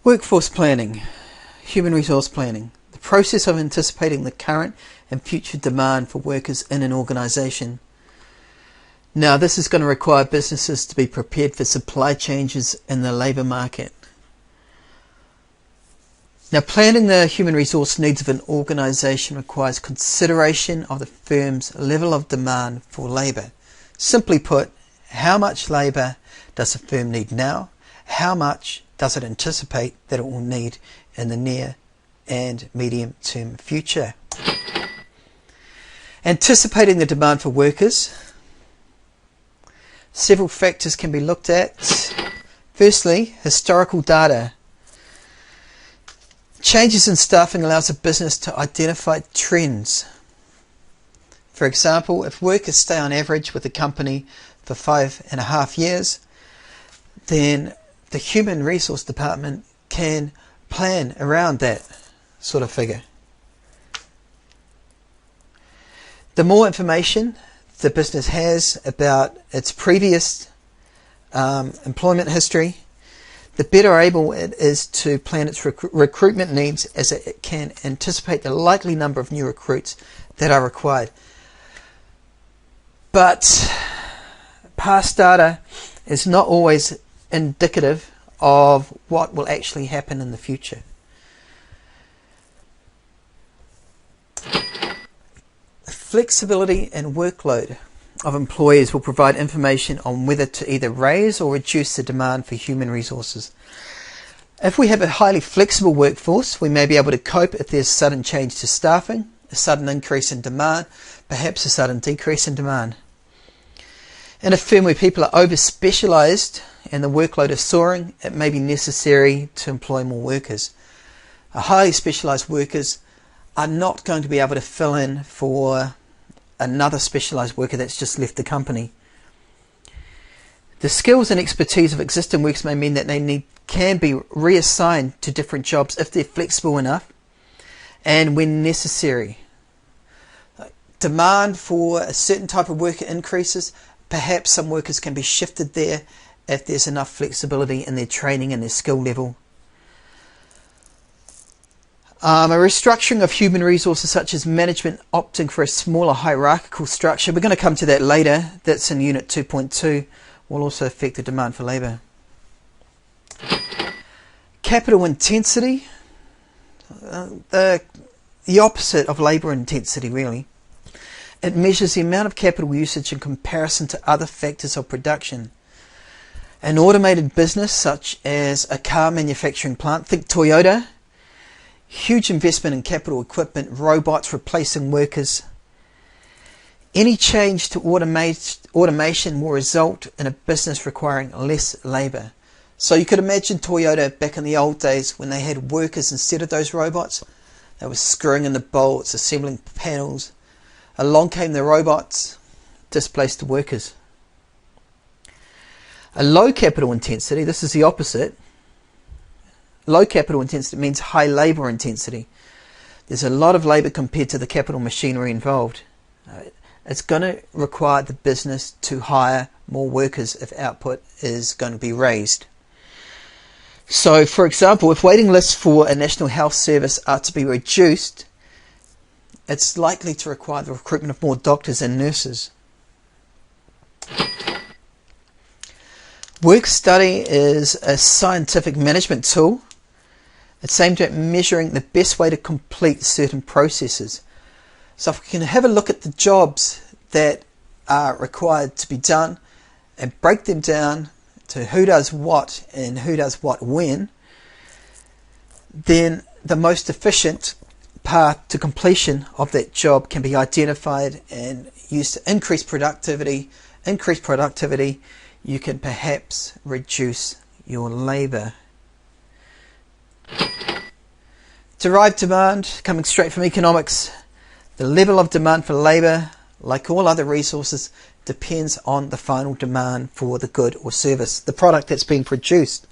Workforce planning, human resource planning, the process of anticipating the current and future demand for workers in an organisation. Now, this is going to require businesses to be prepared for supply changes in the labour market. Now, planning the human resource needs of an organisation requires consideration of the firm's level of demand for labour. Simply put, how much labour does the firm need now? How much does it anticipate that it will need in the near and medium term future? Anticipating the demand for workers. Several factors can be looked at. Firstly, historical data. Changes in staffing allows a business to identify trends. For example, if workers stay on average with the company for 5.5 years, then the human resource department can plan around that sort of figure. The more information the business has about its previous employment history, the better able it is to plan its recruitment needs, as it can anticipate the likely number of new recruits that are required. But past data is not always indicative of what will actually happen in the future. Flexibility and workload of employees will provide information on whether to either raise or reduce the demand for human resources. If we have a highly flexible workforce, we may be able to cope if there's sudden change to staffing, a sudden increase in demand, perhaps a sudden decrease in demand. In a firm where people are over-specialised and the workload is soaring, it may be necessary to employ more workers. Highly specialised workers are not going to be able to fill in for another specialised worker that's just left the company. The skills and expertise of existing workers may mean that they can be reassigned to different jobs if they're flexible enough and when necessary. Demand for a certain type of worker increases. Perhaps some workers can be shifted there if there's enough flexibility in their training and their skill level. A restructuring of human resources, such as management opting for a smaller hierarchical structure, we're going to come to that later, that's in Unit 2.2, will also affect the demand for labour. Capital intensity, the opposite of labour intensity really. It measures the amount of capital usage in comparison to other factors of production. An automated business such as a car manufacturing plant, think Toyota, huge investment in capital equipment, robots replacing workers. Any change to automation will result in a business requiring less labour. So you could imagine Toyota back in the old days when they had workers instead of those robots. They were screwing in the bolts, assembling panels. Along came the robots, displaced the workers. A low capital intensity, this is the opposite. Low capital intensity means high labour intensity. There's a lot of labour compared to the capital machinery involved. It's going to require the business to hire more workers if output is going to be raised. So, for example, if waiting lists for a National Health Service are to be reduced, it's likely to require the recruitment of more doctors and nurses. Work study is a scientific management tool. It's aimed at measuring the best way to complete certain processes. So if we can have a look at the jobs that are required to be done and break them down to who does what and who does what when, then the most efficient path to completion of that job can be identified and used to increase productivity. You can perhaps reduce your labour. Derived demand, coming straight from economics. The level of demand for labour, like all other resources, depends on the final demand for the good or service, the product that's being produced.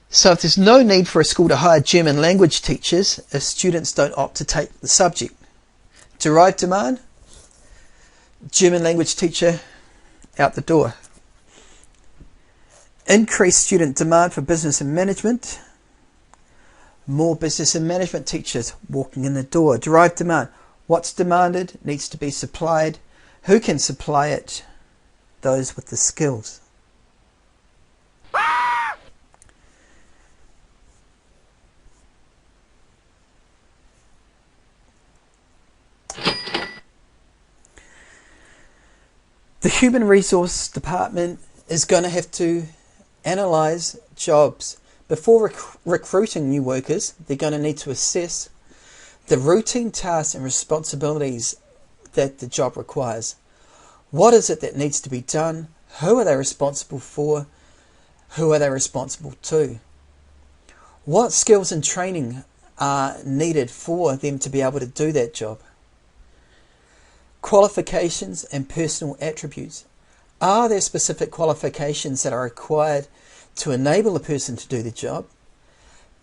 So if there's no need for a school to hire German language teachers if students don't opt to take the subject. Derived demand, German language teacher out the door. Increased student demand for business and management. More business and management teachers walking in the door. Derived demand. What's demanded needs to be supplied. Who can supply it? Those with the skills. The Human Resource Department is going to have to analyse jobs. Before recruiting new workers, they're going to need to assess the routine tasks and responsibilities that the job requires. What is it that needs to be done? Who are they responsible for? Who are they responsible to? What skills and training are needed for them to be able to do that job? Qualifications and personal attributes. Are there specific qualifications that are required to enable a person to do the job?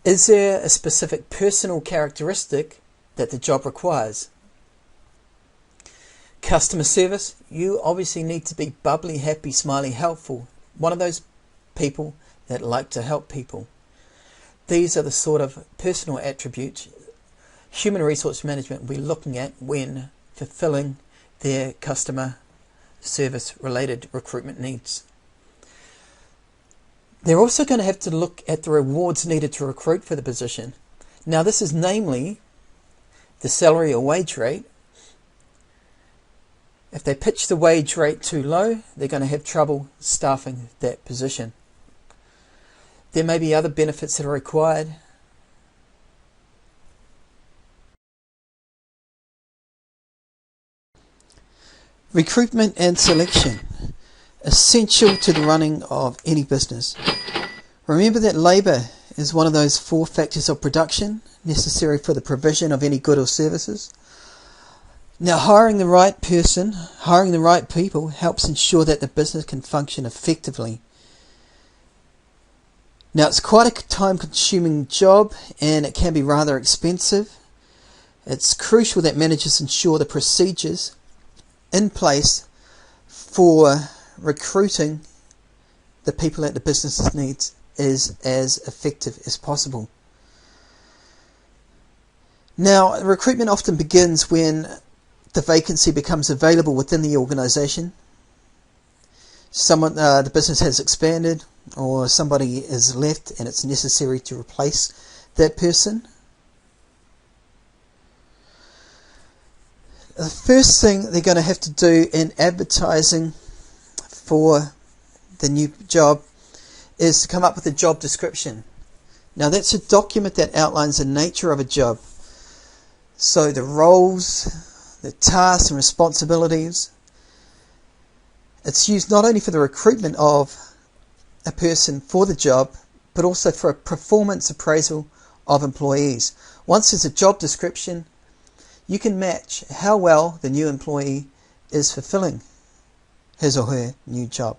Is there a specific personal characteristic that the job requires? Customer service. You obviously need to be bubbly, happy, smiley, helpful. One of those people that like to help people. These are the sort of personal attributes human resource management will be looking at when fulfilling their customer service related recruitment needs. They're also going to have to look at the rewards needed to recruit for the position. Now this is namely the salary or wage rate. If they pitch the wage rate too low, they're going to have trouble staffing that position. There may be other benefits that are required. Recruitment and selection, essential to the running of any business. Remember that labour is one of those 4 factors of production necessary for the provision of any good or services. Now, hiring the right person, hiring the right people helps ensure that the business can function effectively. Now, it's quite a time-consuming job and it can be rather expensive. It's crucial that managers ensure the procedures in place for recruiting the people that the business needs is as effective as possible. Now, recruitment often begins when the vacancy becomes available within the organisation. The business has expanded, or somebody is left and it's necessary to replace that person. The first thing they're going to have to do in advertising for the new job is to come up with a job description. Now that's a document that outlines the nature of a job. So the roles, the tasks and responsibilities. It's used not only for the recruitment of a person for the job, but also for a performance appraisal of employees. Once there's a job description, you can match how well the new employee is fulfilling his or her new job.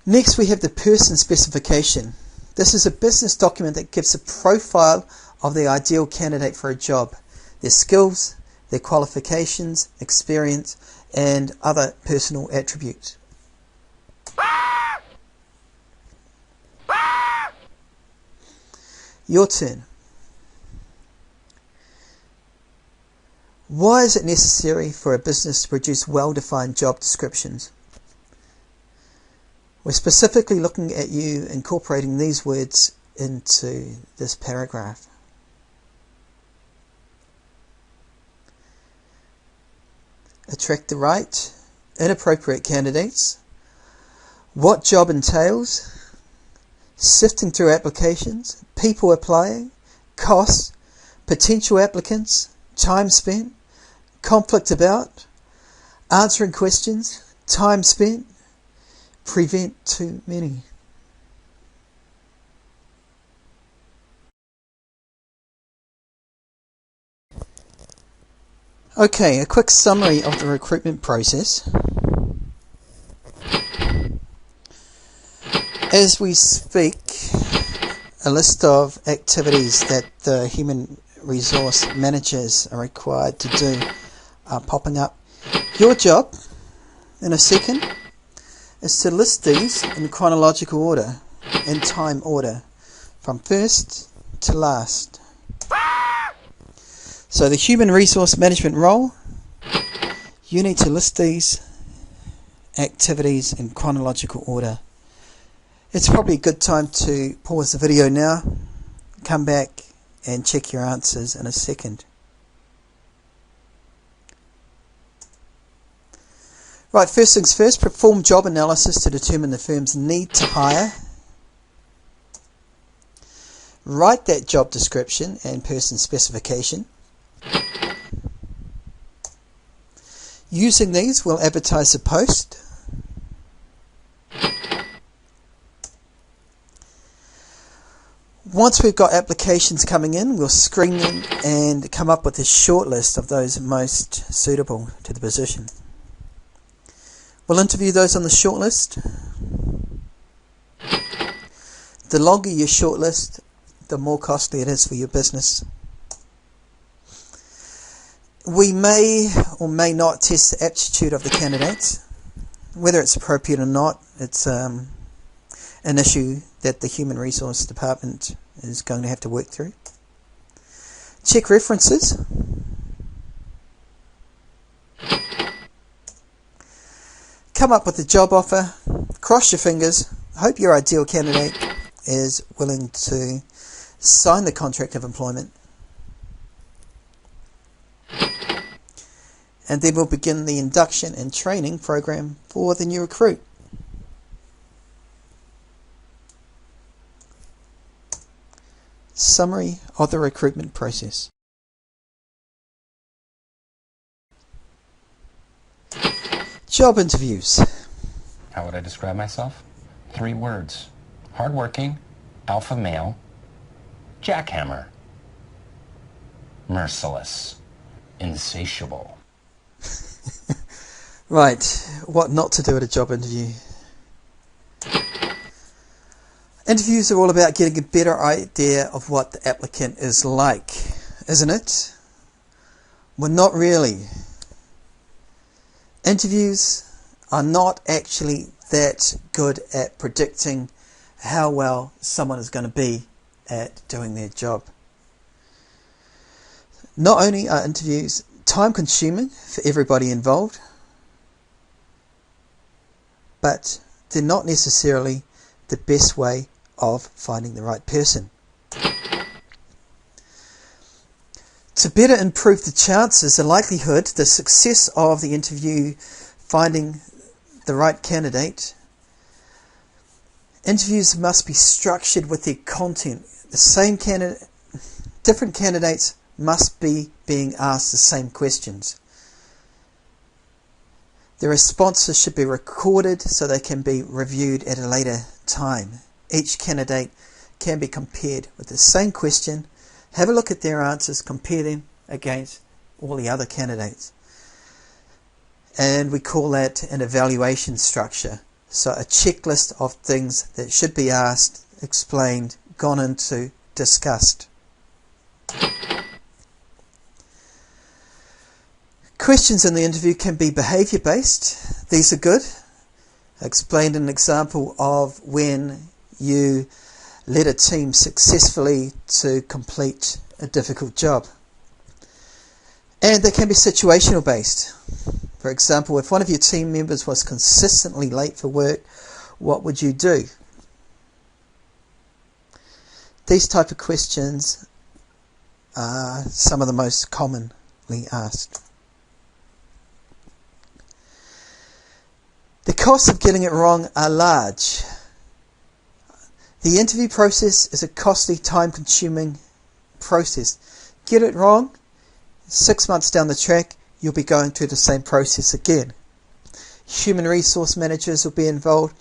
Next, we have the person specification. This is a business document that gives a profile of the ideal candidate for a job, their skills, their qualifications, experience, and other personal attributes. Your turn. Why is it necessary for a business to produce well-defined job descriptions? We're specifically looking at you incorporating these words into this paragraph. Attract the right, inappropriate candidates. What job entails. Sifting through applications. People applying. Costs. Potential applicants. Time spent. Conflict about. Answering questions. Time spent. Prevent too many. Okay, a quick summary of the recruitment process. As we speak, a list of activities that the human resource managers are required to do are popping up. Your job in a second is to list these in chronological order, in time order, from first to last. So the human resource management role, you need to list these activities in chronological order. It's probably a good time to pause the video now, come back and check your answers in a second. Right, first things first, perform job analysis to determine the firm's need to hire. Write that job description and person specification. Using these, we'll advertise the post. Once we've got applications coming in, we'll screen them and come up with a shortlist of those most suitable to the position. We'll interview those on the shortlist. The longer your shortlist, the more costly it is for your business. We may or may not test the aptitude of the candidates. Whether it's appropriate or not, it's an issue that the Human Resource Department is going to have to work through. Check references. Come up with a job offer. Cross your fingers. Hope your ideal candidate is willing to sign the contract of employment. And then we'll begin the induction and training program for the new recruit. Summary of the recruitment process. Job interviews. How would I describe myself? 3 words. Hardworking, alpha male, jackhammer, merciless, insatiable. Right, what not to do at a job interview. Interviews are all about getting a better idea of what the applicant is like, isn't it? Well, not really. Interviews are not actually that good at predicting how well someone is going to be at doing their job. Not only are interviews time consuming for everybody involved, but they're not necessarily the best way of finding the right person. To better improve the chances, the likelihood, the success of the interview finding the right candidate, interviews must be structured with their content. The same candidate, different candidates must be being asked the same questions. The responses should be recorded so they can be reviewed at a later time. Each candidate can be compared with the same question. Have a look at their answers, compare them against all the other candidates. And we call that an evaluation structure. So a checklist of things that should be asked, explained, gone into, discussed. Questions in the interview can be behaviour based. These are good. I explained an example of when you led a team successfully to complete a difficult job. And they can be situational based. For example, if one of your team members was consistently late for work, what would you do? These type of questions are some of the most commonly asked. The costs of getting it wrong are large. The interview process is a costly, time-consuming process. Get it wrong, 6 months down the track, you'll be going through the same process again. Human resource managers will be involved.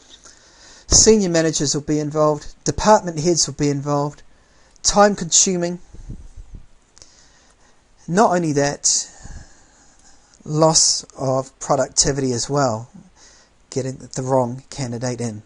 Senior managers will be involved. Department heads will be involved. Time-consuming. Not only that, loss of productivity as well, getting the wrong candidate in.